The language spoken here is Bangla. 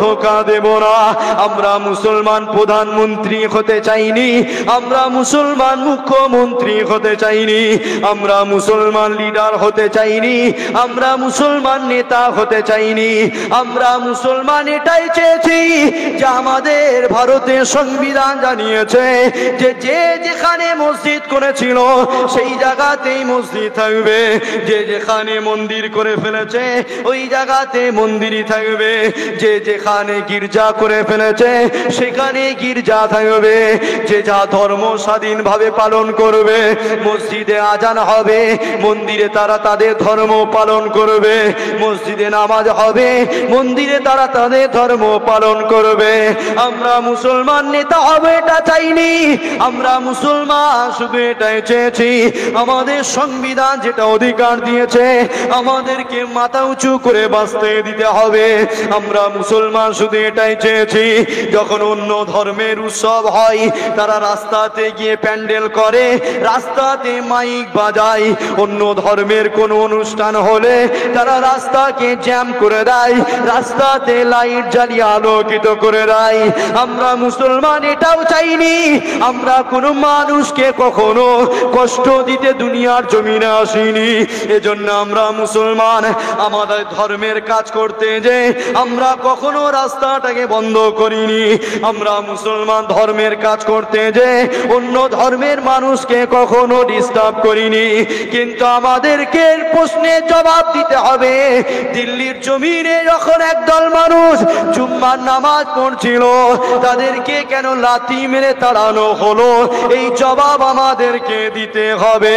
ধোঁকা দেব না। আমরা মুসলমান প্রধানমন্ত্রী হতে চাইনি, আমরা মুসলমান মুখ্যমন্ত্রী হতে চাইনি, আমরা মুসলমান লিডার হতে চাইনি, আমরা মুসলমান নেতা হতে চাইনি। আমরা মুসলমান এটাই চেয়েছি যে আমাদের ভারতের সংবিধান জানিয়েছে যে যে যেখানে মসজিদ করেছিল সেই জায়গাতেই মসজিদ থাকবে, যে যেখানে মন্দির করে ফেলেছে ওই জায়গাতে মন্দিরই থাকবে, যে যেখানে গির্জা করে ফেলেছে সেখানে গির্জা থাকবে, যে যা ধর্ম স্বাধীনভাবে পালন করবে। মসজিদে আজান হবে, মন্দিরে তারা তাদের ধর্ম পালন করবে, মসজিদে নামাজ হবে, মন্দিরে তারা তাদের ধর্ম পালন করবে। আমরা মুসলমান নেতা হবে এটা চাইনি, আমরা মুসলমান শুধু এটাই চেয়েছি আমাদের সংবিধান যেটা অধিকার দিয়েছে আমাদেরকে মাথা উঁচু করে বাঁচতে দিতে হবে। আমরা মুসলমান শুধু এটাই চেয়েছি যখন অন্য ধর্মের উৎসব হয় তারা রাস্তাতে গিয়ে প্যান্ডেল করে, রাস্তাতে মাইক বাজায়, অন্য ধর্মের কোনো অনুষ্ঠান হলে তারা রাস্তাকে জ্যাম করে দেয়, রাস্তাতে লাইট জ্বালিয়ে আলোকিত করে দেয়। আমরা মুসলমান এটাও চাইনি আমরা কোনো মানুষকে কখনো কষ্ট দিতে দুনিয়ার জমিনে আসিনি। এজন্য আমরা মুসলমান আমাদের ধর্মের কাজ করতে যে আমরা কখনো রাস্তাটাকে বন্ধ করিনি, আমরা মুসলমান ধর্মের কাজ করতে যে অন্য ধর্মের মানুষকে কখনো ডিস্টার্ব করিনি। কিন্তু আমাদেরকে প্রশ্নের জবাব দিতে হবে, দিল্লির জমিনে যখন একদল মানুষ জুম্মার নামাজ পড়ছিল তাদেরকে কেন লাথি মেরে তাড়ানো হলো, এই জবাব আমাদেরকে দিতে হবে।